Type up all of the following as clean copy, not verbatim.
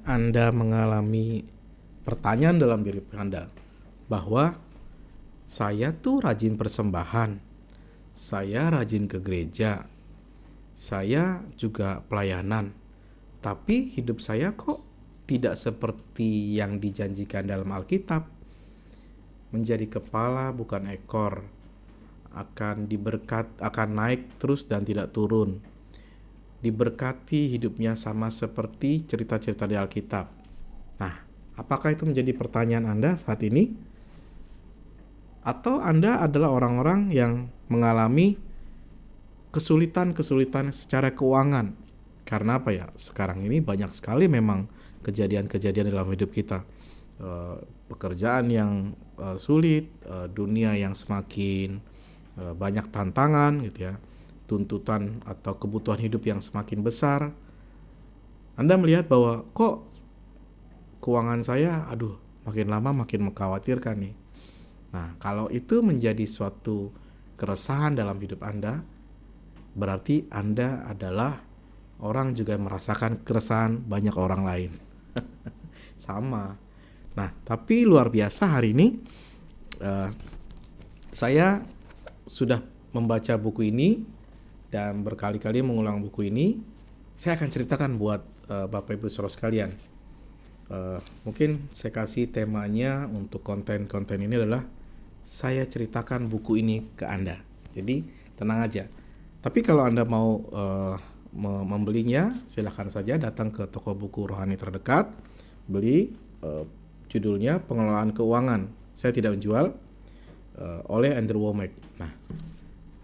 Anda mengalami pertanyaan dalam diri Anda bahwa saya tuh rajin persembahan, saya rajin ke gereja, saya juga pelayanan, tapi hidup saya kok tidak seperti yang dijanjikan dalam Alkitab. Menjadi kepala bukan ekor, akan naik terus dan tidak turun. Diberkati hidupnya sama seperti cerita-cerita di Alkitab. Nah, apakah itu menjadi pertanyaan Anda saat ini? Atau Anda adalah orang-orang yang mengalami kesulitan-kesulitan secara keuangan? Karena apa ya? Sekarang ini banyak sekali memang kejadian-kejadian dalam hidup kita. Pekerjaan yang sulit, dunia yang semakin banyak tantangan gitu ya, tuntutan atau kebutuhan hidup yang semakin besar. Anda melihat bahwa kok keuangan saya makin lama makin mengkhawatirkan nih. Nah, kalau itu menjadi suatu keresahan dalam hidup Anda, berarti Anda adalah orang juga yang merasakan keresahan banyak orang lain. Sama. Nah, tapi luar biasa hari ini saya sudah membaca buku ini dan berkali-kali mengulang buku ini. Saya akan ceritakan buat Bapak Ibu Saudara sekalian. Mungkin saya kasih temanya untuk konten-konten ini adalah saya ceritakan buku ini ke Anda. Jadi tenang aja. Tapi kalau Anda mau membelinya, silakan saja datang ke toko buku rohani terdekat, beli. Judulnya Pengelolaan Keuangan. Saya tidak menjual, oleh Andrew Wommack. Nah,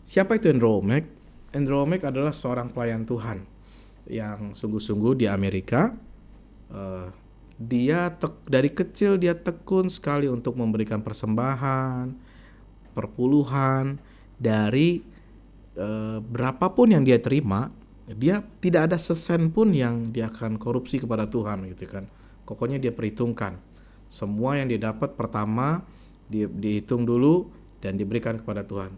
siapa itu Andrew Wommack? Andrew Wommack adalah seorang pelayan Tuhan yang sungguh-sungguh di Amerika. Dia dari kecil dia tekun sekali untuk memberikan persembahan, perpuluhan dari berapapun yang dia terima. Dia tidak ada sesen pun yang dia akan korupsi kepada Tuhan gitu kan. Pokoknya dia perhitungkan semua yang dia dapat, pertama dihitung dulu dan diberikan kepada Tuhan.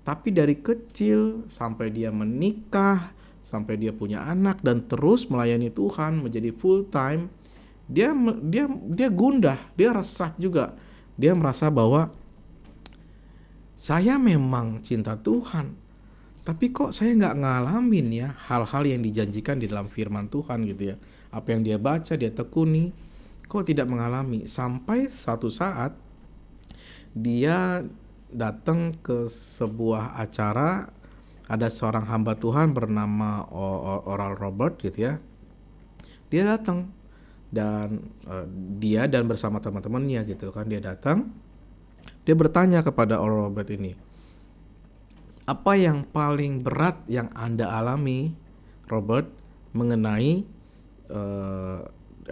Tapi dari kecil sampai dia menikah, sampai dia punya anak dan terus melayani Tuhan menjadi full time, dia gundah, dia resah juga. Dia merasa bahwa saya memang cinta Tuhan, tapi kok saya nggak ngalamin ya hal-hal yang dijanjikan di dalam firman Tuhan gitu ya. Apa yang dia baca, dia tekuni, kok tidak mengalami. Sampai suatu saat dia datang ke sebuah acara, ada seorang hamba Tuhan bernama Oral Robert gitu ya. Dia datang dan dia dan bersama teman-temannya gitu kan, dia datang. Dia bertanya kepada Oral Robert ini, apa yang paling berat yang Anda alami, Robert, mengenai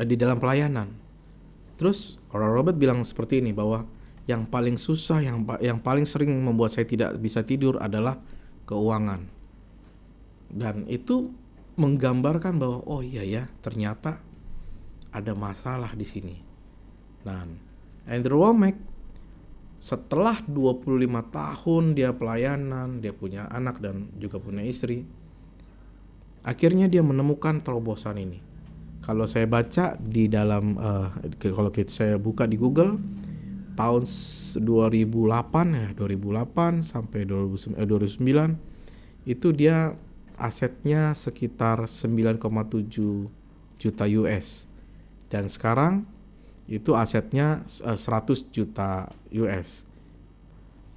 di dalam pelayanan? Terus Oral Robert bilang seperti ini, bahwa yang paling susah, yang paling sering membuat saya tidak bisa tidur adalah keuangan. Dan itu menggambarkan bahwa oh iya ya, ternyata ada masalah di sini. Dan Andrew Wommack setelah 25 tahun dia pelayanan, dia punya anak dan juga punya istri, akhirnya dia menemukan terobosan ini. Kalau saya baca di dalam kalau saya buka di Google tahun 2008 sampai 2009 itu dia asetnya sekitar 9,7 juta US, dan sekarang itu asetnya 100 juta US.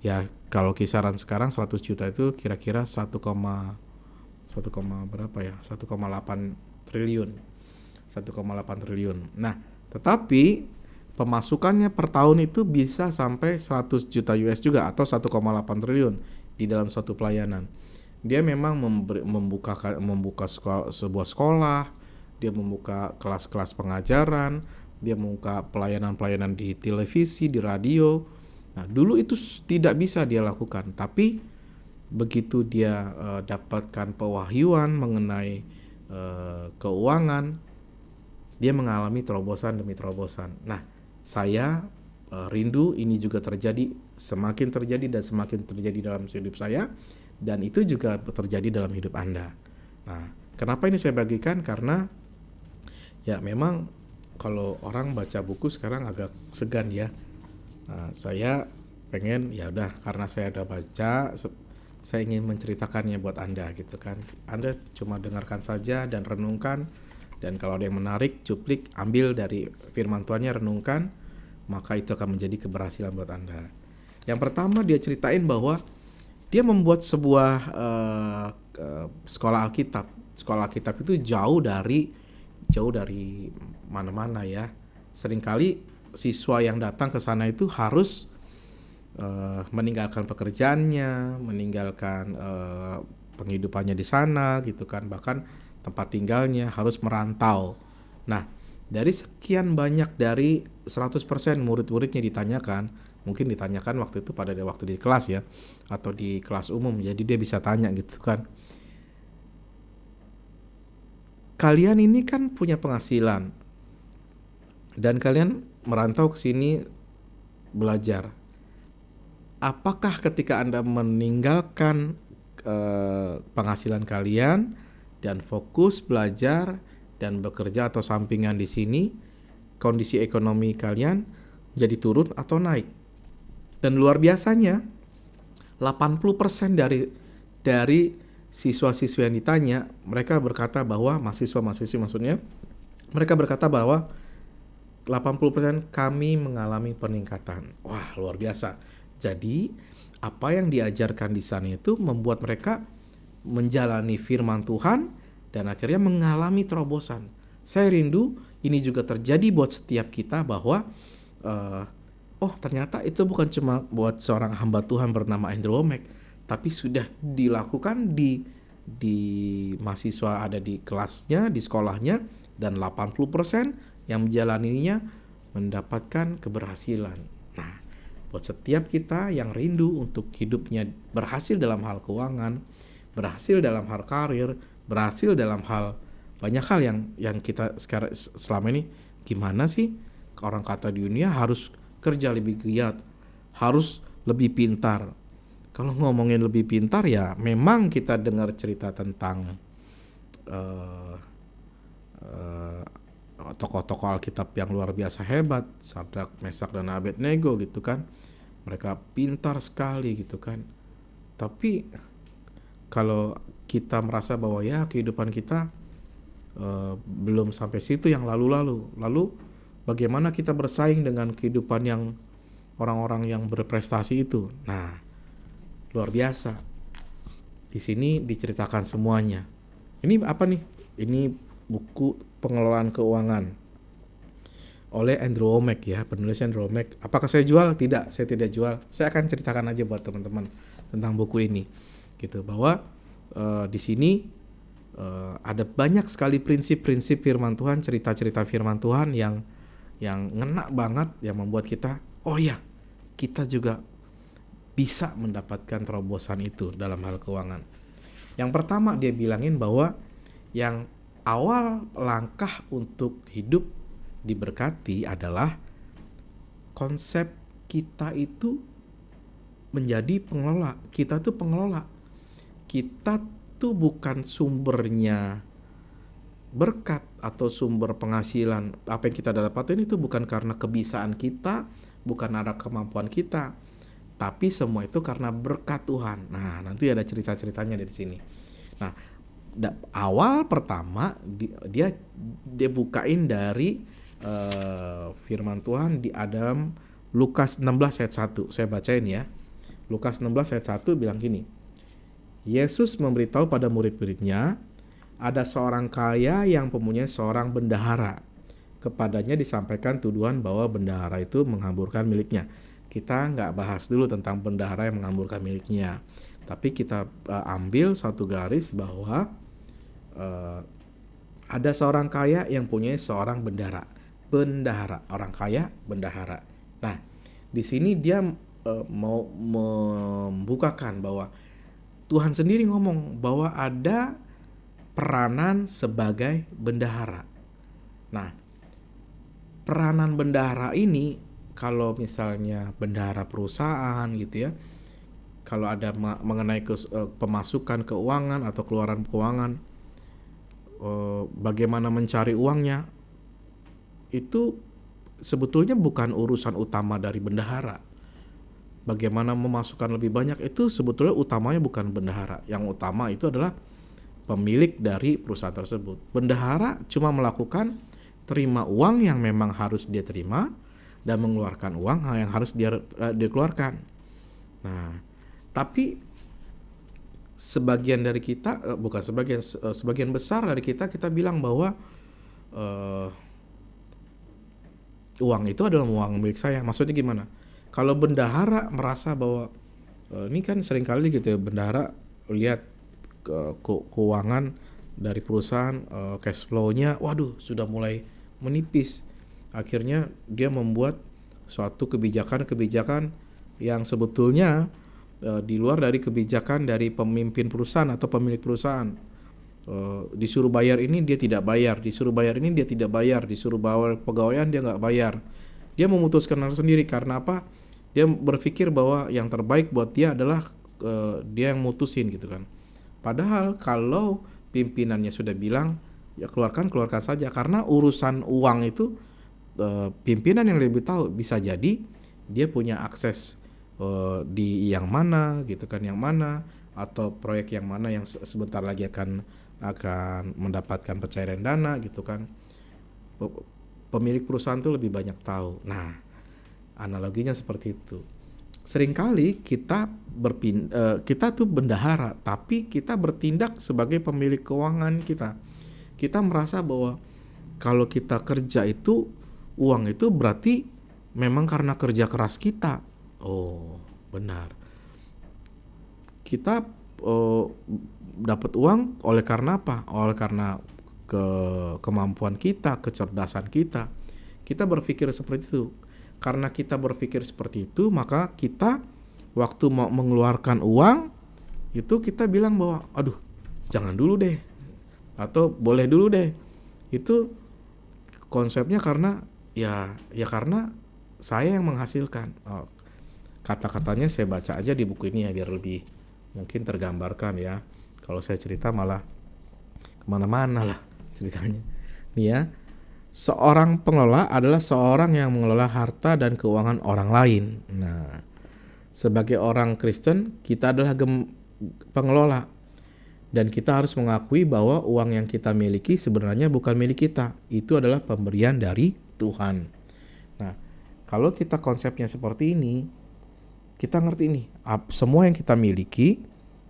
Ya, kalau kisaran sekarang 100 juta itu kira-kira 1,8 triliun. 1,8 triliun. Nah, tetapi pemasukannya per tahun itu bisa sampai 100 juta US juga, atau 1,8 triliun di dalam suatu pelayanan. Dia memang membuka sebuah sekolah, dia membuka kelas-kelas pengajaran, dia membuka pelayanan-pelayanan di televisi, di radio. Nah, dulu itu tidak bisa dia lakukan, tapi begitu dia dapatkan pewahyuan mengenai keuangan, dia mengalami terobosan demi terobosan. Nah, saya rindu ini juga semakin terjadi dalam hidup saya, dan itu juga terjadi dalam hidup Anda. Nah, kenapa ini saya bagikan? Karena Ya memang kalau orang baca buku sekarang agak segan ya. Nah, saya pengen ya udah karena saya udah baca, saya ingin menceritakannya buat Anda gitu kan. Anda cuma dengarkan saja dan renungkan, dan kalau ada yang menarik, cuplik, ambil dari firman Tuhannya, renungkan, maka itu akan menjadi keberhasilan buat Anda. Yang pertama dia ceritain bahwa dia membuat sebuah sekolah Alkitab. Sekolah Alkitab itu jauh dari mana-mana ya. Seringkali siswa yang datang ke sana itu harus meninggalkan pekerjaannya, meninggalkan penghidupannya di sana gitu kan, bahkan tempat tinggalnya harus merantau. Nah, dari sekian banyak dari 100% murid-muridnya ditanyakan, mungkin ditanyakan waktu itu pada waktu di kelas ya, atau di kelas umum, jadi dia bisa tanya gitu kan. Kalian ini kan punya penghasilan dan kalian merantau ke sini belajar. Apakah ketika Anda meninggalkan penghasilan kalian dan fokus belajar dan bekerja atau sampingan di sini, kondisi ekonomi kalian jadi turun atau naik? Dan luar biasanya 80% dari siswa-siswa yang ditanya, mereka berkata bahwa mahasiswa-mahasiswi maksudnya, mereka berkata bahwa 80% kami mengalami peningkatan. Wah, luar biasa. Jadi, apa yang diajarkan di sana itu membuat mereka menjalani firman Tuhan dan akhirnya mengalami terobosan. Saya rindu ini juga terjadi buat setiap kita bahwa ternyata itu bukan cuma buat seorang hamba Tuhan bernama Andrew Wommack, tapi sudah dilakukan di mahasiswa ada di kelasnya, di sekolahnya, dan 80% yang menjalaninya mendapatkan keberhasilan. Nah, buat setiap kita yang rindu untuk hidupnya berhasil dalam hal keuangan, berhasil dalam hal karir, berhasil dalam hal banyak hal yang kita sekarang selama ini, gimana sih orang kata di dunia harus kerja lebih giat, harus lebih pintar. Kalau ngomongin lebih pintar ya memang kita dengar cerita tentang tokoh-tokoh Alkitab yang luar biasa hebat, Sadrak, Mesak, dan Abednego gitu kan. Mereka pintar sekali gitu kan. Tapi kalau kita merasa bahwa ya kehidupan kita belum sampai situ yang lalu-lalu, lalu bagaimana kita bersaing dengan kehidupan yang orang-orang yang berprestasi itu? Nah, luar biasa. Di sini diceritakan semuanya. Ini apa nih? Ini buku pengelolaan keuangan oleh Andrew Wommack ya, penulis Andrew Wommack. Apakah saya jual? Tidak, saya tidak jual. Saya akan ceritakan aja buat teman-teman tentang buku ini, gitu. Bahwa di sini ada banyak sekali prinsip-prinsip firman Tuhan, cerita-cerita firman Tuhan yang ngena banget, yang membuat kita, oh ya, kita juga bisa mendapatkan terobosan itu dalam hal keuangan. Yang pertama dia bilangin bahwa yang awal langkah untuk hidup diberkati adalah konsep kita itu menjadi pengelola. Kita tuh pengelola. Kita tuh bukan sumbernya berkat atau sumber penghasilan. Apa yang kita dapatin itu bukan karena kebiasaan kita, bukan karena kemampuan kita, tapi semua itu karena berkat Tuhan. Nah, nanti ada cerita-ceritanya dari sini. Nah, awal pertama dia bukain dari firman Tuhan di dalam Lukas 16 ayat 1. Saya bacain ya. Lukas 16 ayat 1 bilang gini. Yesus memberitahu pada murid-muridnya, ada seorang kaya yang mempunyai seorang bendahara. Kepadanya disampaikan tuduhan bahwa bendahara itu menghamburkan miliknya. Kita nggak bahas dulu tentang bendahara yang menghamburkan miliknya, tapi kita ambil satu garis bahwa ada seorang kaya yang punya seorang bendahara, orang kaya bendahara. Nah, di sini dia mau membukakan bahwa Tuhan sendiri ngomong bahwa ada peranan sebagai bendahara. Nah, peranan bendahara ini, kalau misalnya bendahara perusahaan gitu ya, kalau ada mengenai pemasukan keuangan atau keluaran keuangan, bagaimana mencari uangnya, itu sebetulnya bukan urusan utama dari bendahara. Bagaimana memasukkan lebih banyak itu sebetulnya utamanya bukan bendahara. Yang utama itu adalah pemilik dari perusahaan tersebut. Bendahara cuma melakukan terima uang yang memang harus dia terima dan mengeluarkan uang yang harus dia keluarkan. Nah, tapi sebagian dari kita, bukan sebagian besar dari kita bilang bahwa uang itu adalah uang milik saya. Maksudnya gimana? Kalau bendahara merasa bahwa ini kan seringkali gitu ya, bendahara lihat keuangan dari perusahaan, cash flow-nya waduh sudah mulai menipis. Akhirnya dia membuat suatu kebijakan yang sebetulnya di luar dari kebijakan dari pemimpin perusahaan atau pemilik perusahaan. Disuruh bayar ini dia tidak bayar, disuruh bayar ini dia tidak bayar, disuruh bayar pegawaian dia nggak bayar. Dia memutuskan sendiri. Karena apa? Dia berpikir bahwa yang terbaik buat dia adalah dia yang mutusin gitu kan. Padahal kalau pimpinannya sudah bilang ya keluarkan saja, karena urusan uang itu pimpinan yang lebih tahu. Bisa jadi dia punya akses di yang mana gitu kan, yang mana atau proyek yang mana yang sebentar lagi akan mendapatkan pencairan dana gitu kan. Pemilik perusahaan tuh lebih banyak tahu. Nah, analoginya seperti itu. Seringkali kita tuh bendahara, tapi kita bertindak sebagai pemilik keuangan kita. Kita merasa bahwa kalau kita kerja itu, uang itu berarti memang karena kerja keras kita. Oh, benar. Kita dapat uang oleh karena apa? Oleh karena kemampuan kita, kecerdasan kita. Kita berpikir seperti itu. Karena kita berpikir seperti itu, maka kita waktu mau mengeluarkan uang itu kita bilang bahwa aduh, jangan dulu deh. Atau boleh dulu deh. Itu konsepnya karena ya karena saya yang menghasilkan. Kata-katanya saya baca aja di buku ini ya biar lebih mungkin tergambarkan ya. Kalau saya cerita malah kemana-mana lah ceritanya. Nih ya, seorang pengelola adalah seorang yang mengelola harta dan keuangan orang lain. Nah, sebagai orang Kristen kita adalah pengelola. Dan kita harus mengakui bahwa uang yang kita miliki sebenarnya bukan milik kita. Itu adalah pemberian dari Tuhan. Nah, kalau kita konsepnya seperti ini, kita ngerti nih, semua yang kita miliki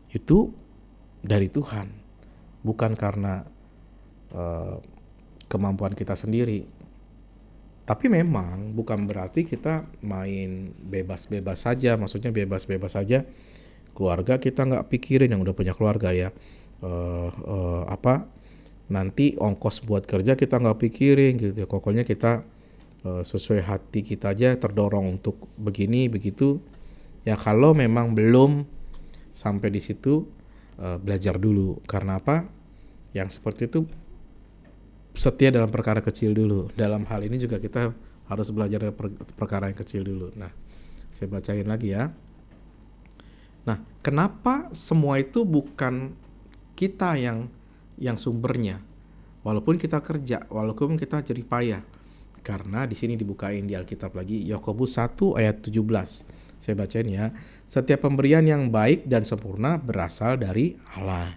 itu dari Tuhan. Bukan karena kemampuan kita sendiri. Tapi memang bukan berarti kita main bebas-bebas saja. Maksudnya bebas-bebas saja. Keluarga kita nggak pikirin, yang udah punya keluarga ya. Nanti ongkos buat kerja kita nggak pikirin gitu. Pokoknya kita sesuai hati kita aja, terdorong untuk begini begitu. Ya kalau memang belum sampai di situ, belajar dulu. Karena apa? Yang seperti itu setia dalam perkara kecil dulu. Dalam hal ini juga kita harus belajar dari perkara yang kecil dulu. Nah, saya bacain lagi ya. Nah, kenapa semua itu bukan kita yang sumbernya? Walaupun kita kerja, walaupun kita jerih payah. Karena di sini dibukain di Alkitab lagi, Yakobus 1 ayat 17. Saya bacain ya. Setiap pemberian yang baik dan sempurna berasal dari Allah.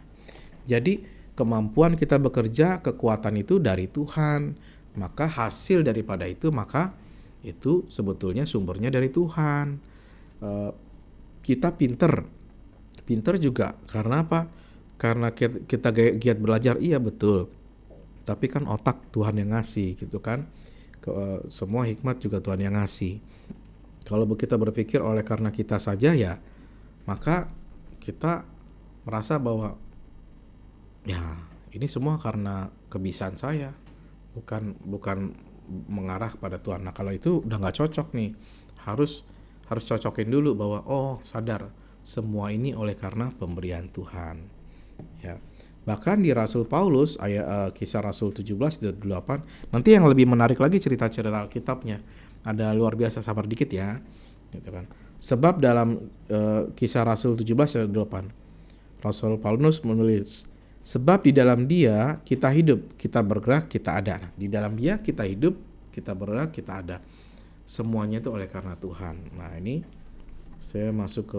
Jadi kemampuan kita bekerja, kekuatan itu dari Tuhan. Maka hasil daripada itu, maka itu sebetulnya sumbernya dari Tuhan. Kita pinter juga. Karena apa? Karena kita giat belajar, iya betul. Tapi kan otak Tuhan yang ngasih gitu kan. Semua hikmat juga Tuhan yang ngasih. Kalau kita berpikir oleh karena kita saja ya, maka kita merasa bahwa ya ini semua karena kebisaan saya, bukan mengarah pada Tuhan. Nah kalau itu udah nggak cocok nih, harus cocokin dulu bahwa sadar semua ini oleh karena pemberian Tuhan. Ya. Bahkan di Rasul Paulus kisah Rasul 17:8, nanti yang lebih menarik lagi cerita-cerita Alkitabnya. Ada luar biasa, sabar dikit ya. Gitu kan. Sebab dalam kisah Rasul 17:8 Rasul Paulus menulis, sebab di dalam Dia kita hidup, kita bergerak, kita ada. Nah, di dalam Dia kita hidup, kita bergerak, kita ada. Semuanya itu oleh karena Tuhan. Nah, ini saya masuk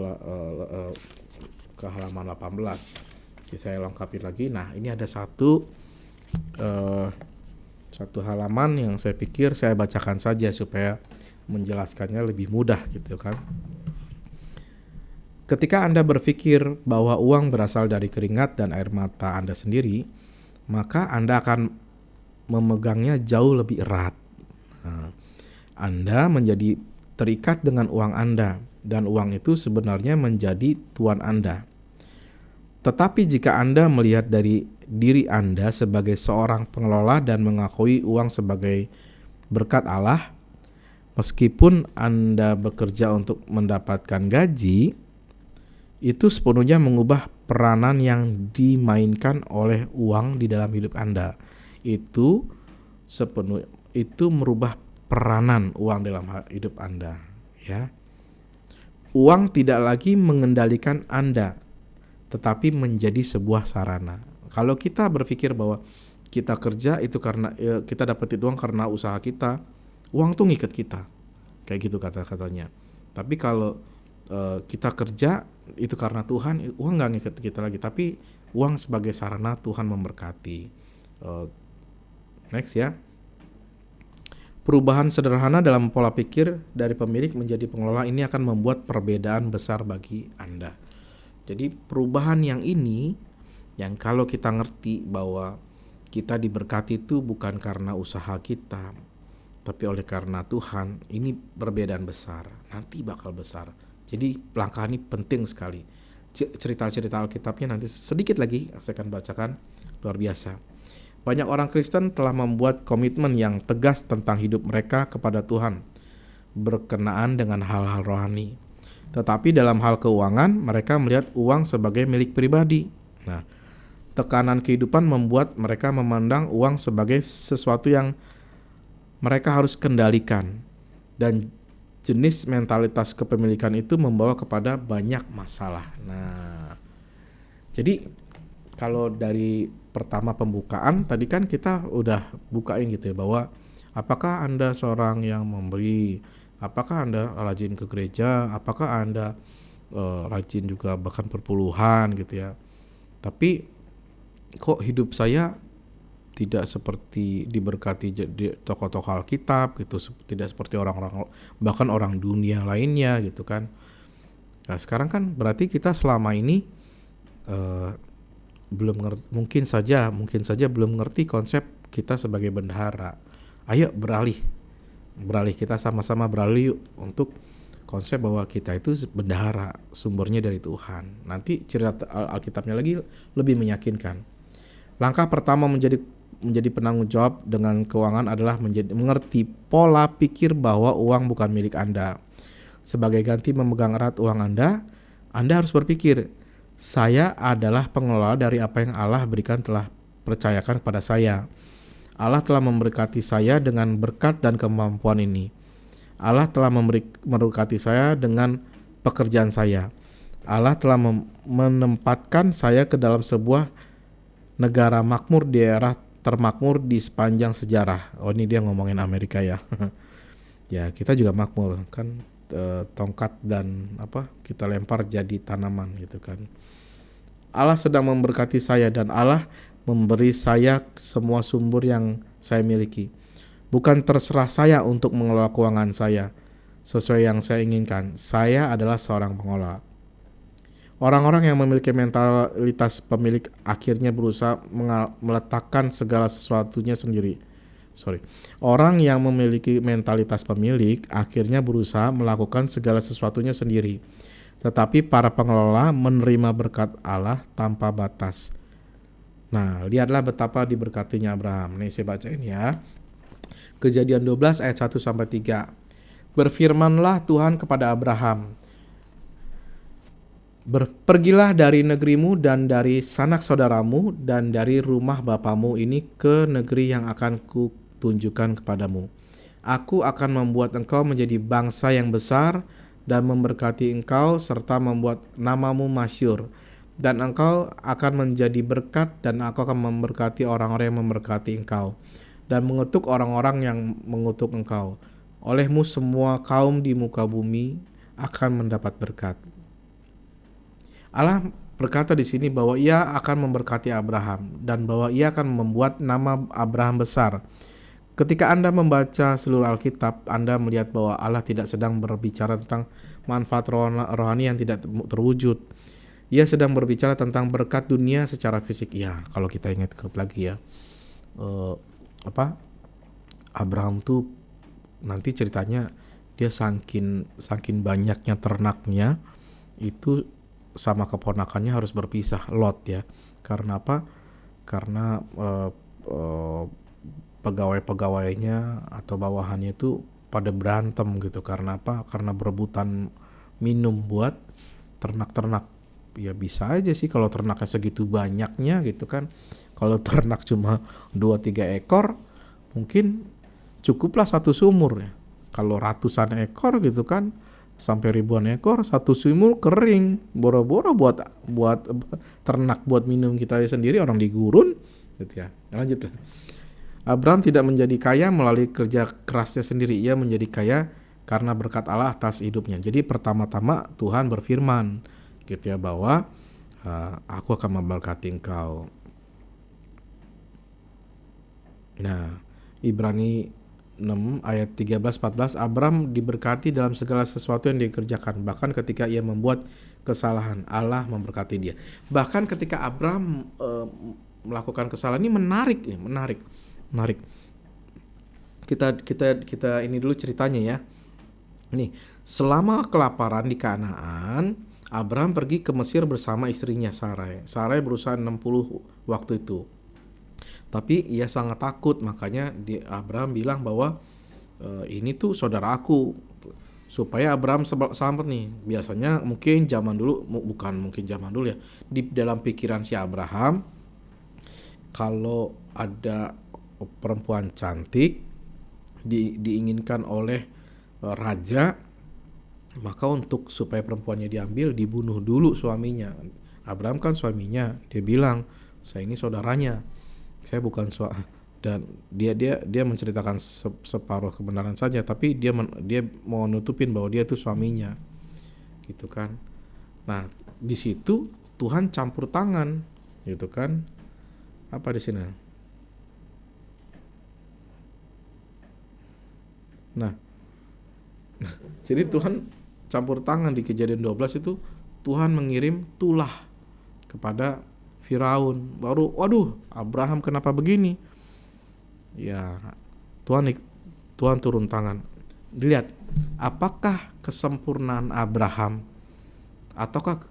ke halaman 18. Saya lengkapi lagi. Nah, ini ada satu halaman yang saya pikir saya bacakan saja supaya menjelaskannya lebih mudah gitu kan. Ketika Anda berpikir bahwa uang berasal dari keringat dan air mata Anda sendiri, maka Anda akan memegangnya jauh lebih erat. Nah, Anda menjadi terikat dengan uang Anda, dan uang itu sebenarnya menjadi tuan Anda. Tetapi jika Anda melihat dari diri Anda sebagai seorang pengelola dan mengakui uang sebagai berkat Allah, meskipun Anda bekerja untuk mendapatkan gaji, itu sepenuhnya mengubah peranan yang dimainkan oleh uang di dalam hidup Anda. Itu merubah peranan uang dalam hidup Anda, ya. Uang tidak lagi mengendalikan Anda, tetapi menjadi sebuah sarana. Kalau kita berpikir bahwa kita kerja itu karena kita dapetin uang karena usaha kita, uang tuh ngikat kita, kayak gitu kata-katanya. Tapi kalau kita kerja itu karena Tuhan, uang nggak ngikat kita lagi, tapi uang sebagai sarana Tuhan memberkati. Next ya. Perubahan sederhana dalam pola pikir dari pemilik menjadi pengelola ini akan membuat perbedaan besar bagi Anda. Jadi perubahan yang ini, yang kalau kita ngerti bahwa kita diberkati itu bukan karena usaha kita, tapi oleh karena Tuhan, ini perbedaan besar, nanti bakal besar. Jadi langkah ini penting sekali. Cerita-cerita Alkitabnya nanti sedikit lagi saya akan bacakan, luar biasa. Banyak orang Kristen telah membuat komitmen yang tegas tentang hidup mereka kepada Tuhan berkenaan dengan hal-hal rohani. Tetapi dalam hal keuangan, mereka melihat uang sebagai milik pribadi. Nah, tekanan kehidupan membuat mereka memandang uang sebagai sesuatu yang mereka harus kendalikan. Dan jenis mentalitas kepemilikan itu membawa kepada banyak masalah. Nah, jadi kalau dari pertama pembukaan tadi kan kita udah bukain gitu ya, bahwa apakah Anda seorang yang memberi, apakah Anda rajin ke gereja, apakah Anda rajin juga bahkan perpuluhan gitu ya. Tapi kok hidup saya tidak seperti diberkati tokoh-tokoh Alkitab gitu, tidak seperti orang-orang bahkan orang dunia lainnya gitu kan. Nah, sekarang kan berarti kita selama ini belum ngerti, mungkin saja belum ngerti konsep kita sebagai bendahara. Ayo beralih kita sama-sama beralih yuk untuk konsep bahwa kita itu bendahara, sumbernya dari Tuhan. Nanti cerita Alkitabnya lagi lebih meyakinkan. Langkah pertama menjadi penanggung jawab dengan keuangan adalah mengerti pola pikir bahwa uang bukan milik Anda. Sebagai ganti memegang erat uang Anda harus berpikir, saya adalah pengelola dari apa yang Allah berikan telah percayakan kepada saya. Allah telah memberkati saya dengan berkat dan kemampuan ini. Allah telah memberkati saya dengan pekerjaan saya. Allah telah menempatkan saya ke dalam sebuah negara makmur di daerah termakmur di sepanjang sejarah. Oh, ini dia ngomongin Amerika ya. Ya, kita juga makmur kan, tongkat dan kita lempar jadi tanaman gitu kan. Allah sedang memberkati saya dan Allah memberi saya semua sumber yang saya miliki. Bukan terserah saya untuk mengelola keuangan saya sesuai yang saya inginkan. Saya adalah seorang pengelola. Orang-orang yang memiliki mentalitas pemilik akhirnya berusaha meletakkan segala sesuatunya sendiri. Orang yang memiliki mentalitas pemilik akhirnya berusaha melakukan segala sesuatunya sendiri. Tetapi para pengelola menerima berkat Allah tanpa batas. Nah, lihatlah betapa diberkatinya Abraham. Nih saya bacain ya. Kejadian 12 ayat 1-3. Berfirmanlah Tuhan kepada Abraham, pergilah dari negerimu dan dari sanak saudaramu dan dari rumah bapamu ini ke negeri yang akan kutunjukkan kepadamu. Aku akan membuat engkau menjadi bangsa yang besar dan memberkati engkau serta membuat namamu masyhur. Dan engkau akan menjadi berkat dan aku akan memberkati orang-orang yang memberkati engkau. dan mengutuk orang-orang yang mengutuk engkau. Olehmu semua kaum di muka bumi akan mendapat berkat. Allah berkata di sini bahwa Ia akan memberkati Abraham dan bahwa Ia akan membuat nama Abraham besar. Ketika Anda membaca seluruh Alkitab, Anda melihat bahwa Allah tidak sedang berbicara tentang manfaat rohani yang tidak terwujud. Ia sedang berbicara tentang berkat dunia secara fisik. Ya, kalau kita ingat lagi ya, Abraham tuh nanti ceritanya dia saking banyaknya ternaknya itu sama keponakannya harus berpisah, Lot ya. Karena apa? Karena pegawai-pegawainya atau bawahannya itu pada berantem gitu. Karena apa? Karena berebutan minum buat ternak-ternak. Ya bisa aja sih kalau ternaknya segitu banyaknya gitu kan. Kalau ternak cuma 2-3 ekor mungkin cukuplah satu sumur ya. Kalau ratusan ekor gitu kan, sampai ribuan ekor, satu sumur kering, boro-boro buat ternak, buat minum kita sendiri, orang di gurun gitu ya. Lanjut. Abraham tidak menjadi kaya melalui kerja kerasnya sendiri, ia menjadi kaya karena berkat Allah atas hidupnya. Jadi pertama-tama Tuhan berfirman gitu ya, bahwa aku akan memberkati engkau. Nah, Ibrani 6 ayat 13-14, Abraham diberkati dalam segala sesuatu yang dikerjakan, bahkan ketika ia membuat kesalahan, Allah memberkati dia. Bahkan ketika Abraham melakukan kesalahan, ini menarik. Kita ini dulu ceritanya ya. Nih, selama kelaparan di Kanaan, Abraham pergi ke Mesir bersama istrinya Sarai. Sarai berusia 60 waktu itu. Tapi ia sangat takut, makanya Abraham bilang bahwa ini tuh saudaraku, supaya Abraham selamat nih. Biasanya mungkin zaman dulu, ya, di dalam pikiran si Abraham, kalau ada perempuan cantik diinginkan oleh raja, maka untuk supaya perempuannya diambil, dibunuh dulu suaminya. Abraham kan suaminya, dia bilang, saya ini saudaranya, saya bukan dan dia menceritakan separuh kebenaran saja, tapi dia mau nutupin bahwa dia itu suaminya, gitu kan. Nah, di situ Tuhan campur tangan, gitu kan. Apa di sini? Nah, jadi Tuhan campur tangan di Kejadian 12 itu. Tuhan mengirim tulah kepada Firaun. Baru, waduh, Abraham kenapa begini? Ya, Tuhan turun tangan. Dilihat, apakah kesempurnaan Abraham ataukah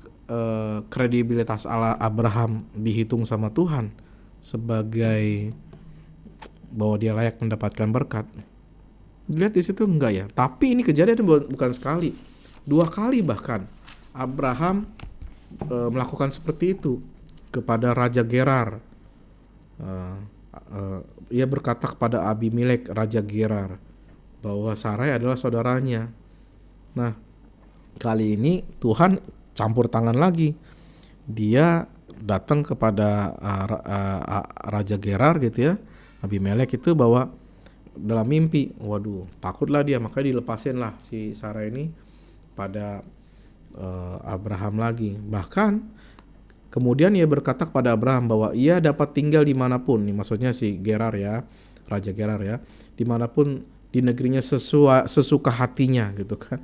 kredibilitas Allah Abraham dihitung sama Tuhan sebagai bahwa dia layak mendapatkan berkat? Dilihat di situ enggak ya. Tapi ini kejadian bukan sekali, 2 kali bahkan Abraham melakukan seperti itu kepada Raja Gerar. Ia berkata kepada Abimelek Raja Gerar bahwa Sarai adalah saudaranya. Nah, kali ini Tuhan campur tangan lagi. Dia datang kepada Raja Gerar gitu ya, Abimelek itu, bahwa dalam mimpi, waduh, takutlah dia, makanya dilepasin lah si Sarah ini pada Abraham lagi. Bahkan kemudian ia berkata kepada Abraham bahwa ia dapat tinggal dimanapun, ini maksudnya si Gerar ya, Raja Gerar ya, dimanapun di negerinya sesuka hatinya gitu kan.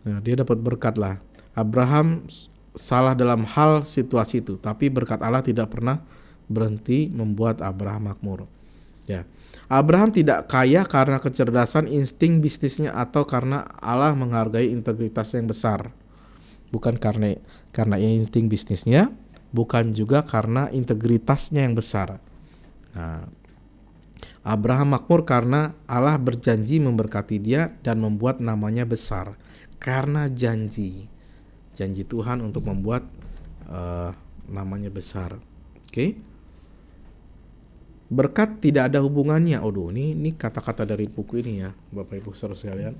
Nah, dia dapat berkat lah. Abraham salah dalam hal situasi itu, tapi berkat Allah tidak pernah berhenti membuat Abraham makmur. Ya, Abraham tidak kaya karena kecerdasan insting bisnisnya atau karena Allah menghargai integritas yang besar. Bukan karena insting bisnisnya, bukan juga karena integritasnya yang besar. Nah, Abraham makmur karena Allah berjanji memberkati dia dan membuat namanya besar. Karena janji Tuhan untuk membuat namanya besar. Oke? Berkat tidak ada hubungannya. Ini kata-kata dari buku ini ya, Bapak Ibu Saudara sekalian.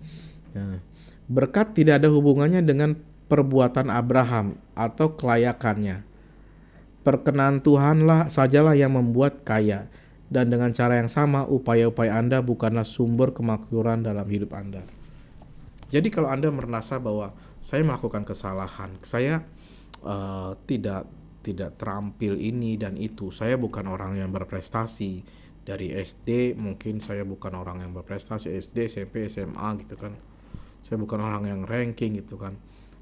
Nah, berkat tidak ada hubungannya dengan perbuatan Abraham atau kelayakannya. Perkenan Tuhanlah sajalah yang membuat kaya. dan dengan cara yang sama upaya-upaya Anda bukanlah sumber kemakmuran dalam hidup Anda. Jadi kalau Anda merasa bahwa saya melakukan kesalahan, saya tidak terampil ini dan itu, saya bukan orang yang berprestasi dari SD, mungkin saya bukan orang yang berprestasi SD, SMP, SMA gitu kan, saya bukan orang yang ranking gitu kan,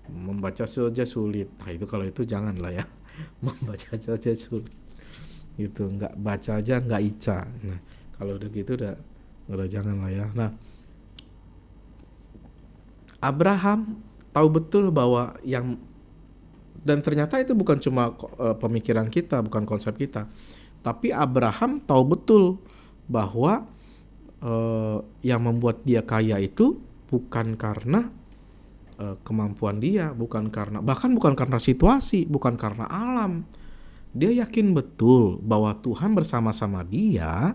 membaca saja sulit. Nah itu kalau itu janganlah ya. Membaca saja sulit gitu, nggak baca aja nggak ica. Nah kalau udah gitu udah janganlah ya. Nah Abraham tahu betul bahwa dan ternyata itu bukan cuma pemikiran kita, bukan konsep kita, tapi Abraham tahu betul bahwa yang membuat dia kaya itu bukan karena kemampuan dia, bukan karena situasi, bukan karena alam. Dia yakin betul bahwa Tuhan bersama-sama dia.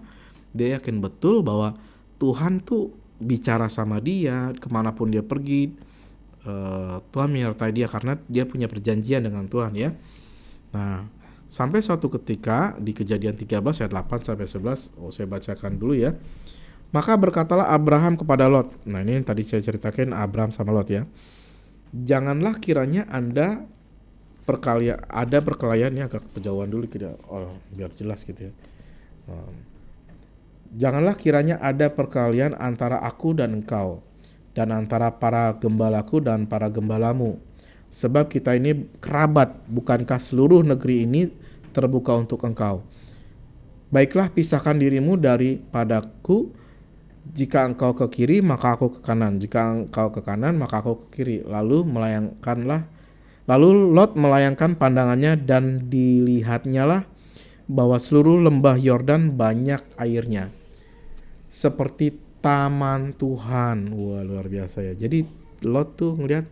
Dia yakin betul bahwa Tuhan tuh bicara sama dia kemanapun dia pergi. Tuhan menyertai dia karena dia punya perjanjian dengan Tuhan ya. Nah, sampai suatu ketika di Kejadian 13 ayat 8 sampai 11, saya bacakan dulu ya. Maka berkatalah Abraham kepada Lot. Nah, ini yang tadi saya ceritakan Abraham sama Lot ya. Janganlah kiranya Anda ada perkelahian ya, agak kejauhan dulu biar jelas gitu ya. Janganlah kiranya ada perkelahian antara aku dan engkau, dan antara para gembalaku dan para gembalamu. Sebab kita ini kerabat, bukankah seluruh negeri ini terbuka untuk engkau? Baiklah, pisahkan dirimu daripadaku. Jika engkau ke kiri, maka aku ke kanan. Jika engkau ke kanan, maka aku ke kiri. Lalu Lot melayangkan pandangannya, dan dilihatnya lah bahwa seluruh lembah Yordan banyak airnya, seperti taman Tuhan. Wah, luar biasa ya. Jadi Lot tuh ngelihat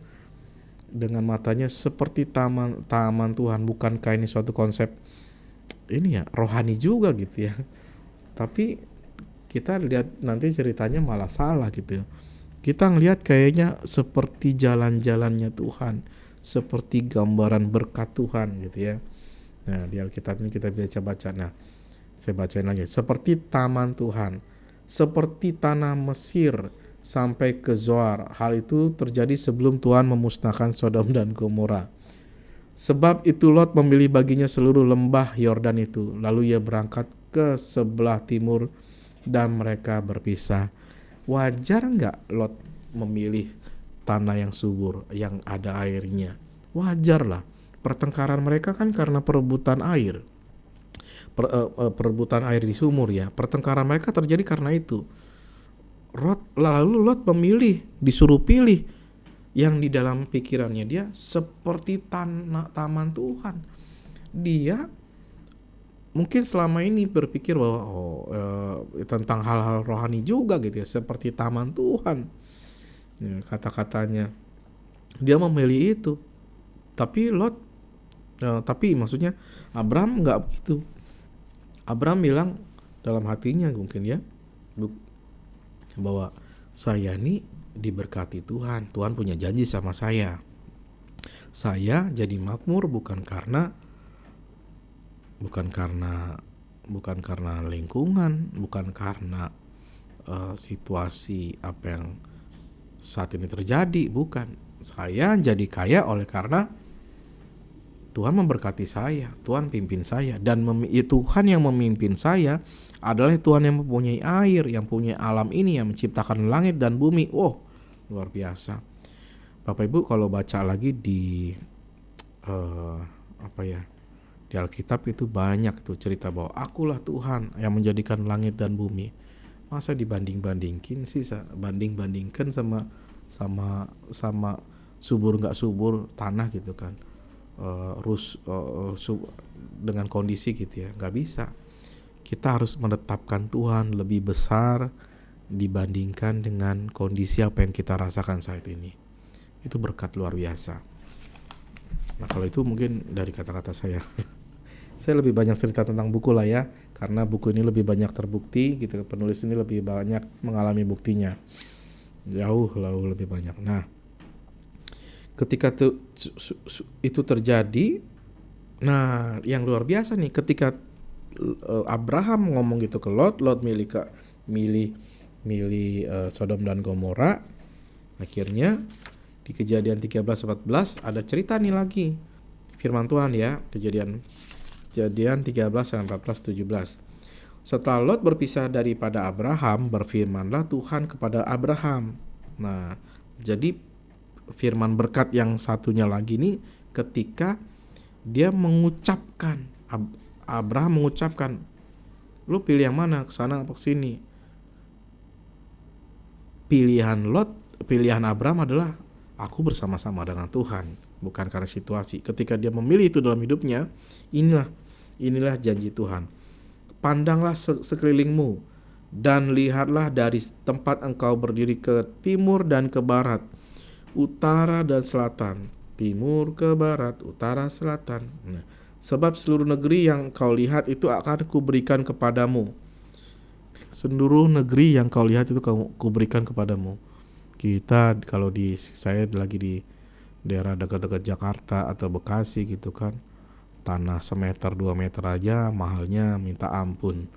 dengan matanya seperti taman Tuhan. Bukankah ini suatu konsep ini ya, rohani juga gitu ya. Tapi kita lihat nanti ceritanya malah salah gitu ya. Kita ngelihat kayaknya seperti jalan-jalannya Tuhan, seperti gambaran berkat Tuhan gitu ya. Nah, di Alkitab ini kita baca. Nah, saya bacain lagi. Seperti taman Tuhan, seperti tanah Mesir sampai ke Zoar. Hal itu terjadi sebelum Tuhan memusnahkan Sodom dan Gomora. Sebab itu Lot memilih baginya seluruh lembah Yordan itu. Lalu ia berangkat ke sebelah timur dan mereka berpisah. Wajar nggak Lot memilih tanah yang subur, yang ada airnya? Wajar lah. Pertengkaran mereka kan karena perebutan air. Perebutan air di sumur ya. Pertengkaran mereka terjadi karena itu. Lalu Lot disuruh pilih yang di dalam pikirannya dia seperti taman Tuhan. Dia mungkin selama ini berpikir bahwa tentang hal-hal rohani juga gitu ya, seperti taman Tuhan ya, kata-katanya. Dia memilih itu. Tapi maksudnya Abraham nggak begitu. Abraham bilang dalam hatinya mungkin ya, bahwa saya ini diberkati Tuhan. Tuhan punya janji sama saya. Saya jadi makmur bukan karena lingkungan, bukan karena situasi apa yang saat ini terjadi, bukan. Saya jadi kaya oleh karena Tuhan memberkati saya, Tuhan pimpin saya, dan Tuhan yang memimpin saya adalah Tuhan yang mempunyai air, yang punya alam ini, yang menciptakan langit dan bumi. Wow, luar biasa. Bapak Ibu kalau baca lagi di di Alkitab itu banyak tuh cerita bahwa akulah Tuhan yang menjadikan langit dan bumi. Masa dibandingkan sama subur nggak subur tanah gitu kan, dengan kondisi gitu ya, nggak bisa. Kita harus menetapkan Tuhan lebih besar dibandingkan dengan kondisi apa yang kita rasakan saat ini. Itu berkat luar biasa. Nah kalau itu mungkin dari kata-kata saya. Saya lebih banyak cerita tentang buku lah ya, karena buku ini lebih banyak terbukti gitu, penulis ini lebih banyak mengalami buktinya, jauh lebih banyak. Nah ketika itu terjadi, nah yang luar biasa nih, ketika Abraham ngomong gitu ke Lot, Lot milih Sodom dan Gomora. Akhirnya di Kejadian 13:14 ada cerita nih lagi. Firman Tuhan ya, Kejadian 13 ayat 14-17. Setelah Lot berpisah daripada Abraham, berfirmanlah Tuhan kepada Abraham. Nah, jadi firman berkat yang satunya lagi nih ketika dia mengucapkan, Abraham mengucapkan, lu pilih yang mana, ke sana apa ke sini? Pilihan Abraham adalah aku bersama-sama dengan Tuhan, bukan karena situasi. Ketika dia memilih itu dalam hidupnya, inilah janji Tuhan. Pandanglah sekelilingmu dan lihatlah dari tempat engkau berdiri ke timur dan ke barat, utara dan selatan, timur ke barat, utara selatan. Nah, sebab seluruh negeri yang kau lihat itu akan kuberikan kepadamu. Seluruh negeri yang kau lihat itu kuberikan kepadamu. Kita kalau saya lagi di daerah dekat-dekat Jakarta atau Bekasi gitu kan, tanah semeter 2 meter aja mahalnya minta ampun.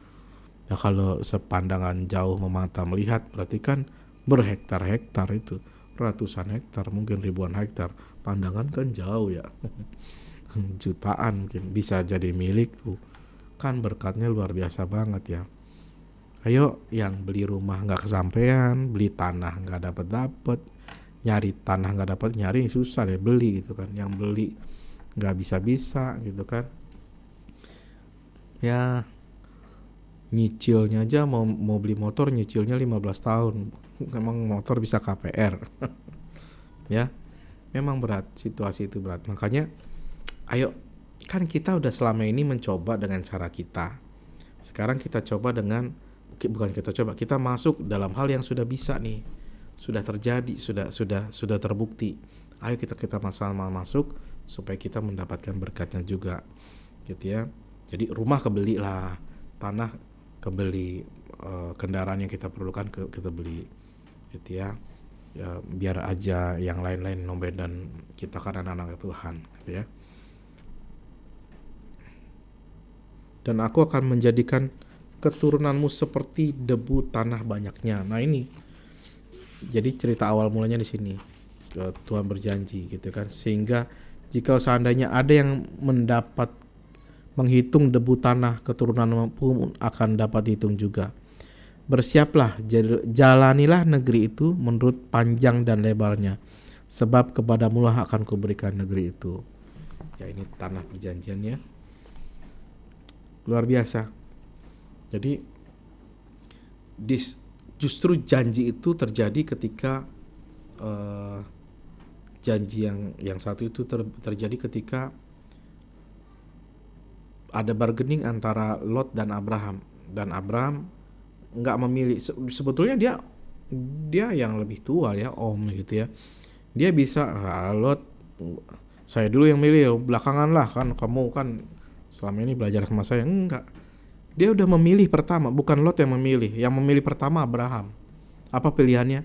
Ya kalau sepandangan jauh memata melihat berarti kan berhektar-hektar itu, ratusan hektar, mungkin ribuan hektar. Pandangan kan jauh ya. Jutaan mungkin bisa jadi milikku. Kan berkatnya luar biasa banget ya. Ayo yang beli rumah gak kesampean, beli tanah gak dapet, nyari tanah gak dapet, nyari susah deh beli gitu kan. Yang beli gak bisa-bisa gitu kan. Ya nyicilnya aja mau beli motor nyicilnya 15 tahun. Memang motor bisa KPR. Ya, memang berat, situasi itu berat. Makanya ayo, kan kita udah selama ini mencoba dengan cara kita. Sekarang kita coba kita masuk dalam hal yang sudah bisa nih. Sudah terjadi, sudah terbukti. Ayo kita sama-sama masuk supaya kita mendapatkan berkatnya juga. Gitu ya. Jadi rumah kebeli lah, tanah kebeli, kendaraan yang kita perlukan kita beli. Gitu ya. Ya biar aja yang lain-lain nombor dan kita kan anak-anak Tuhan, gitu ya. Dan aku akan menjadikan keturunanmu seperti debu tanah banyaknya. Nah ini, jadi cerita awal mulanya di sini. Tuhan berjanji gitu kan, sehingga jika seandainya ada yang menghitung debu tanah, keturunanmu pun akan dapat dihitung juga. Bersiaplah, jalanilah negeri itu menurut panjang dan lebarnya, sebab kepadamulah akan kuberikan negeri itu. Ya ini tanah perjanjiannya, luar biasa. Jadi justru janji itu terjadi ketika janji yang satu itu terjadi ketika ada bargaining antara Lot dan Abraham. Dan Abraham nggak memilih, sebetulnya dia yang lebih tua ya, gitu ya. Dia bisa, Lot saya dulu yang milih, belakangan lah kan, kamu kan selama ini belajar sama saya. Enggak, dia udah memilih pertama, bukan Lot yang memilih. Yang memilih pertama Abraham. Apa pilihannya?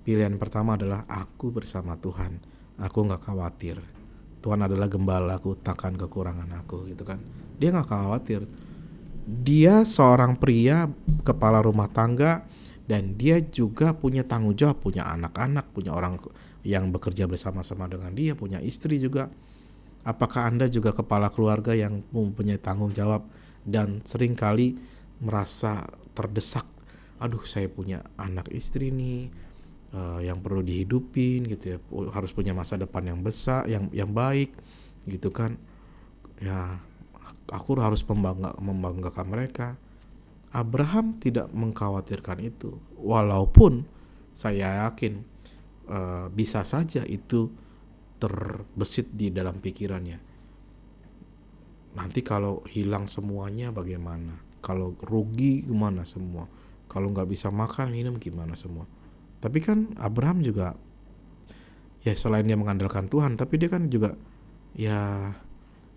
Pilihan pertama adalah aku bersama Tuhan, aku gak khawatir, Tuhan adalah gembalaku, takkan kekurangan aku, gitu kan. Dia gak khawatir. Dia seorang pria kepala rumah tangga, dan dia juga punya tanggung jawab, punya anak-anak, punya orang yang bekerja bersama-sama dengan dia, punya istri juga. Apakah Anda juga kepala keluarga yang mempunyai tanggung jawab dan seringkali merasa terdesak? Aduh, saya punya anak istri nih, yang perlu dihidupin gitu ya, harus punya masa depan yang besar, yang baik gitu kan. Ya, aku harus membanggakan mereka. Abraham tidak mengkhawatirkan itu, walaupun saya yakin bisa saja itu terbesit di dalam pikirannya. Nanti kalau hilang semuanya bagaimana? Kalau rugi gimana semua? Kalau nggak bisa makan minum gimana semua? Tapi kan Abraham juga, ya selain dia mengandalkan Tuhan, tapi dia kan juga, ya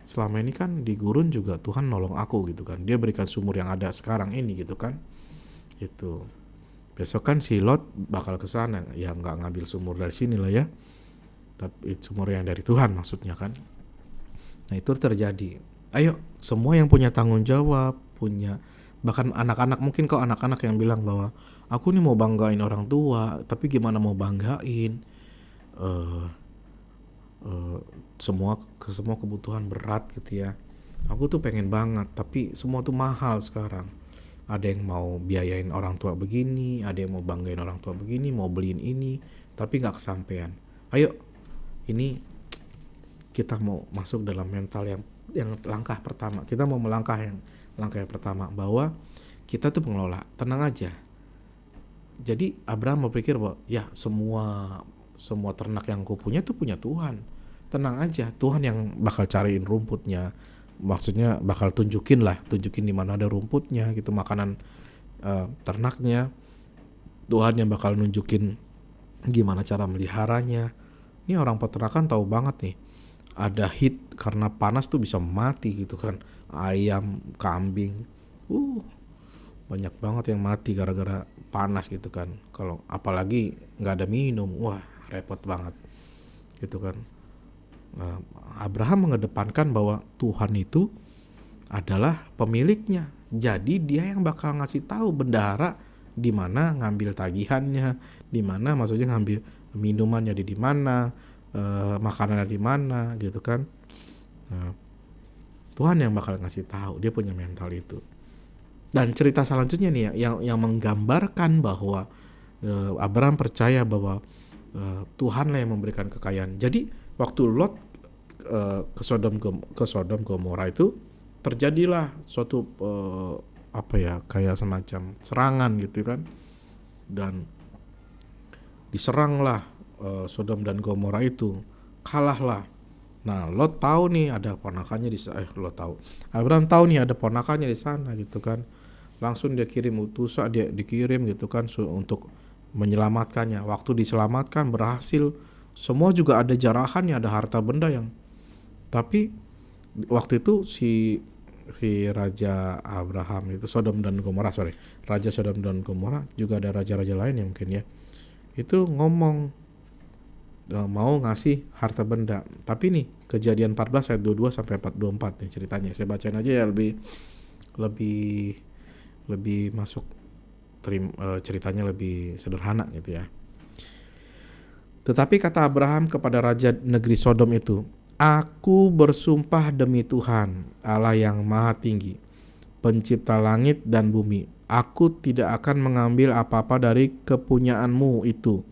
selama ini kan di gurun juga Tuhan nolong aku gitu kan. Dia berikan sumur yang ada sekarang ini gitu kan. Itu. Besok kan si Lot bakal ke sana, ya nggak ngambil sumur dari sini lah ya. Tapi sumur yang dari Tuhan maksudnya kan. Nah itu terjadi. Ayo semua yang punya tanggung jawab, punya, bahkan anak-anak, mungkin kok anak-anak yang bilang bahwa aku nih mau banggain orang tua, tapi gimana mau banggain, eh eh, semua kebutuhan berat gitu ya. Aku tuh pengen banget, tapi semua tuh mahal sekarang. Ada yang mau biayain orang tua begini, ada yang mau banggain orang tua begini, mau beliin ini, tapi nggak kesampean. Ayo, ini kita mau masuk dalam mental yang langkah pertama. Kita mau melangkah langkah yang pertama, bahwa kita tuh pengelola. Tenang aja. Jadi Abraham berpikir bahwa ya semua ternak yang ku punya tuh punya Tuhan. Tenang aja, Tuhan yang bakal cariin rumputnya. Maksudnya bakal tunjukin di mana ada rumputnya gitu, makanan ternaknya. Tuhan yang bakal nunjukin gimana cara meliharanya. Ini orang peternakan tahu banget nih. Ada heat, karena panas tuh bisa mati gitu kan. Ayam, kambing, banyak banget yang mati gara-gara panas gitu kan. Kalau apalagi nggak ada minum, wah repot banget gitu kan. Nah, Abraham mengedepankan bahwa Tuhan itu adalah pemiliknya. Jadi dia yang bakal ngasih tahu bendahara di mana ngambil tagihannya, di mana maksudnya ngambil minumannya di mana, makanannya di mana gitu kan. Nah, Tuhan yang bakal ngasih tahu, dia punya mental itu. Dan cerita selanjutnya nih yang menggambarkan bahwa Abraham percaya bahwa Tuhanlah yang memberikan kekayaan. Jadi waktu Lot ke Sodom Gomora itu terjadilah suatu kayak semacam serangan gitu kan, dan diseranglah Sodom dan Gomora itu, kalahlah. Nah, Lot tahu nih ada ponakannya Abraham tahu nih ada ponakannya di sana gitu kan. Langsung dia kirim utusan, dia dikirim gitu kan untuk menyelamatkannya. Waktu diselamatkan berhasil. Semua juga ada jarahannya, ada harta benda yang. Tapi waktu itu si Raja Abraham itu Raja Sodom dan Gomora, juga ada raja-raja lain yang mungkin ya. Itu ngomong mau ngasih harta benda. Tapi nih Kejadian 14 ayat 22 sampai 24 nih ceritanya. Saya bacain aja ya, lebih masuk ceritanya lebih sederhana gitu ya. Tetapi kata Abraham kepada raja negeri Sodom itu, "Aku bersumpah demi Tuhan, Allah yang Maha Tinggi, pencipta langit dan bumi, aku tidak akan mengambil apa-apa dari kepunyaanmu itu,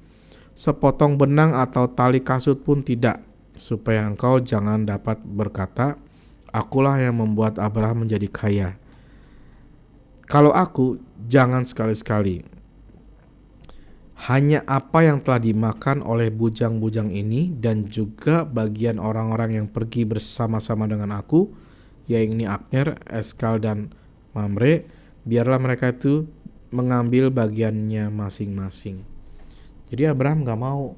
sepotong benang atau tali kasut pun tidak, supaya engkau jangan dapat berkata, akulah yang membuat Abraham menjadi kaya. Kalau aku, jangan sekali-sekali. Hanya apa yang telah dimakan oleh bujang-bujang ini dan juga bagian orang-orang yang pergi bersama-sama dengan aku, yaitu Abner, Eskal dan Mamre, biarlah mereka itu mengambil bagiannya masing-masing." Jadi Abraham gak mau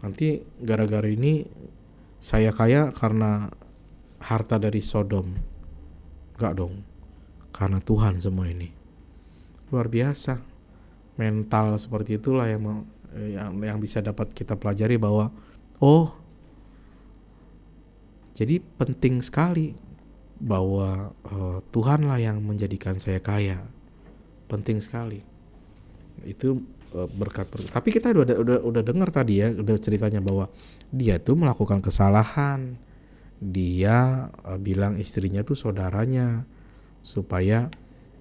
nanti gara-gara ini saya kaya karena harta dari Sodom. Gak dong, karena Tuhan semua ini. Luar biasa. Mental seperti itulah yang bisa dapat kita pelajari bahwa jadi penting sekali bahwa Tuhanlah yang menjadikan saya kaya. Penting sekali. Itu berkat. Tapi kita udah dengar tadi ya, udah ceritanya bahwa dia tuh melakukan kesalahan. Dia bilang istrinya tuh saudaranya supaya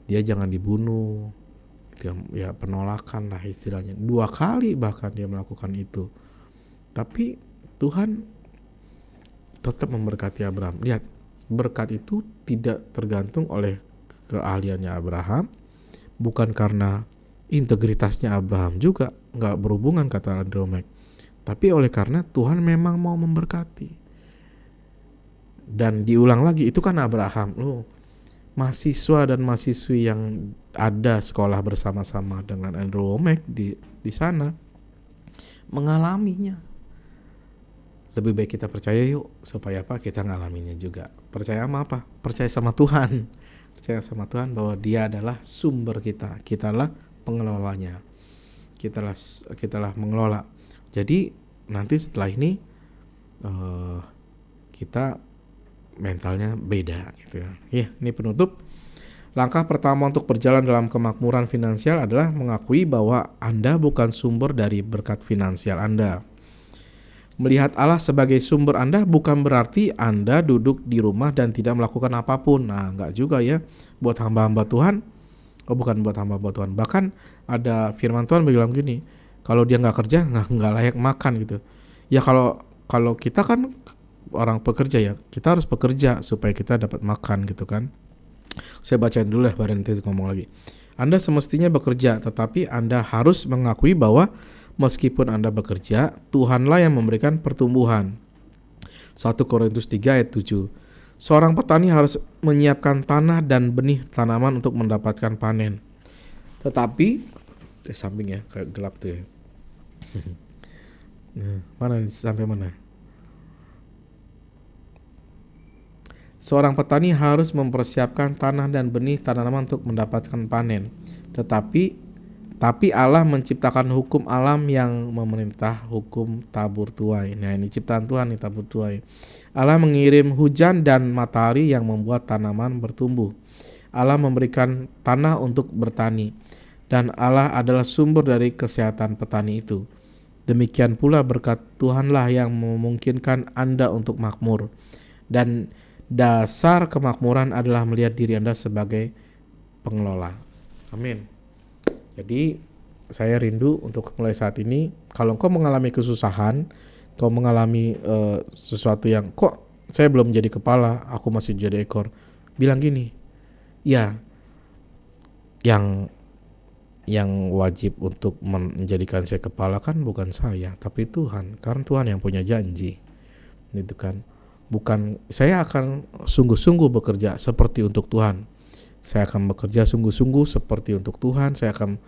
dia jangan dibunuh. Ya penolakan lah istilahnya. 2 kali bahkan dia melakukan itu. Tapi Tuhan tetap memberkati Abraham. Lihat, berkat itu tidak tergantung oleh keahliannya Abraham, bukan karena integritasnya Abraham juga, nggak berhubungan kata Andrew Mack, tapi oleh karena Tuhan memang mau memberkati. Dan diulang lagi, itu kan Abraham. Mahasiswa dan mahasiswi yang ada sekolah bersama-sama dengan Andrew Wommack di sana mengalaminya. Lebih baik kita percaya yuk, supaya apa? Kita ngalaminnya juga. Percaya sama apa? Percaya sama Tuhan. Percaya sama Tuhan bahwa Dia adalah sumber kita. Kitalah pengelolanya. Kitalah mengelola. Jadi nanti setelah ini kita mentalnya beda gitu ya. Ya, ini penutup. Langkah pertama untuk berjalan dalam kemakmuran finansial adalah mengakui bahwa Anda bukan sumber dari berkat finansial Anda. Melihat Allah sebagai sumber Anda bukan berarti Anda duduk di rumah dan tidak melakukan apapun. Nah, enggak juga ya. Buat hamba-hamba Tuhan, bukan buat hamba-hamba Tuhan. Bahkan ada firman Tuhan bilang gini, kalau dia nggak kerja nggak layak makan gitu. Ya kalau kita kan orang pekerja ya, kita harus bekerja supaya kita dapat makan gitu kan. Saya bacain dulu lah, Barenti ngomong lagi. Anda semestinya bekerja, tetapi Anda harus mengakui bahwa meskipun Anda bekerja, Tuhanlah yang memberikan pertumbuhan. 1 Korintus 3 ayat 7. Seorang petani harus menyiapkan tanah dan benih tanaman untuk mendapatkan panen. Tetapi samping ya, kayak gelap tuh ya. Mana sampai mana? Seorang petani harus mempersiapkan tanah dan benih tanaman untuk mendapatkan panen. Tapi Allah menciptakan hukum alam yang memerintah hukum tabur tuai. Nah, ini ciptaan Tuhan nih, tabur tuai. Allah mengirim hujan dan matahari yang membuat tanaman bertumbuh. Allah memberikan tanah untuk bertani. Dan Allah adalah sumber dari kesehatan petani itu. Demikian pula berkat Tuhanlah yang memungkinkan Anda untuk makmur. Dan dasar kemakmuran adalah melihat diri Anda sebagai pengelola. Amin. Jadi saya rindu untuk mulai saat ini, kalau engkau mengalami kesusahan, kau mengalami sesuatu yang kok saya belum jadi kepala, aku masih jadi ekor, bilang gini, ya yang wajib untuk menjadikan saya kepala kan bukan saya, tapi Tuhan, karena Tuhan yang punya janji, gitu kan. Bukan saya akan sungguh-sungguh bekerja seperti untuk Tuhan. Saya akan bekerja sungguh-sungguh seperti untuk Tuhan. Saya akan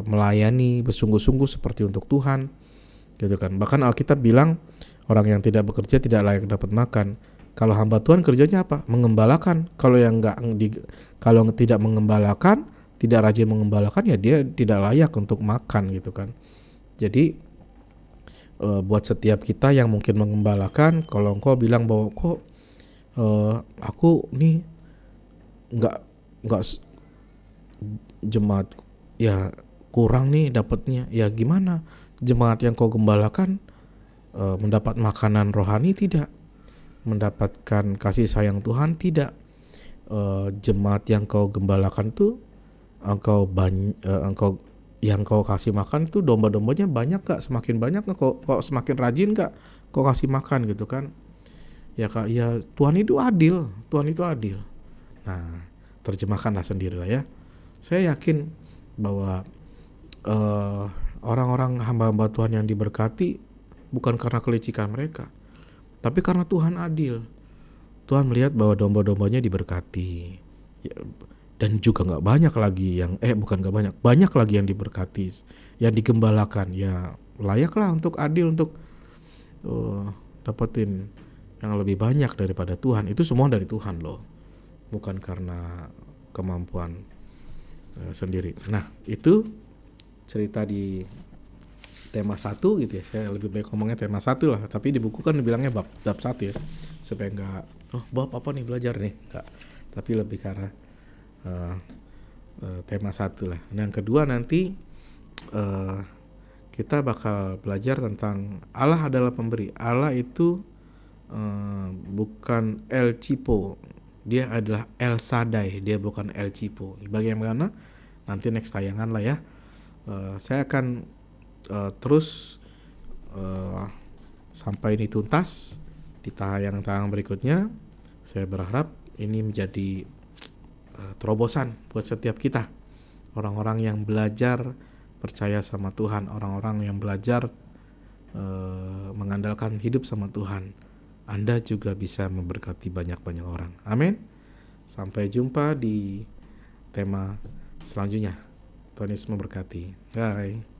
melayani bersungguh-sungguh seperti untuk Tuhan, gitu kan. Bahkan Alkitab bilang orang yang tidak bekerja tidak layak dapat makan. Kalau hamba Tuhan kerjanya apa? Mengembalakan. Kalau tidak mengembalakan, tidak rajin mengembalakan, ya dia tidak layak untuk makan, gitu kan. Jadi buat setiap kita yang mungkin mengembalakan, kalau engkau bilang bahwa kok aku nih nggak jemaat ya kurang nih dapatnya, ya gimana? Jemaat yang kau gembalakan mendapat makanan rohani tidak? Mendapatkan kasih sayang Tuhan tidak? Jemaat yang kau gembalakan tuh yang kau kasih makan itu domba-dombanya banyak gak? Semakin banyak gak? Kok semakin rajin gak kau kasih makan, gitu kan? Ya Kak, ya Tuhan itu adil. Tuhan itu adil. Nah, terjemahkanlah sendirilah ya. Saya yakin bahwa orang-orang hamba-hamba Tuhan yang diberkati bukan karena kelicikan mereka, tapi karena Tuhan adil. Tuhan melihat bahwa domba-dombanya diberkati. Ya, dan juga nggak banyak lagi yang banyak lagi yang diberkati, yang digembalakan, ya layaklah untuk adil, untuk dapetin yang lebih banyak daripada Tuhan. Itu semua dari Tuhan loh, bukan karena kemampuan sendiri. Nah, itu cerita di tema 1 gitu ya. Saya lebih baik ngomongnya tema 1 lah, tapi di buku kan dibilangnya bab 1 ya, supaya nggak bab apa nih belajar nih, nggak, tapi lebih ke arah tema 1 lah. Nah, yang kedua nanti kita bakal belajar tentang Allah adalah pemberi. Allah itu bukan El Cipo, dia adalah El Shaddai, dia bukan El Cipo. Bagaimana? Nanti next tayangan lah ya. Saya akan terus sampai ini tuntas di tayangan berikutnya. Saya berharap ini menjadi terobosan buat setiap kita, orang-orang yang belajar percaya sama Tuhan, orang-orang yang belajar mengandalkan hidup sama Tuhan. Anda juga bisa memberkati banyak-banyak orang. Amin. Sampai jumpa di tema selanjutnya. Tuhan Yesus memberkati. Bye.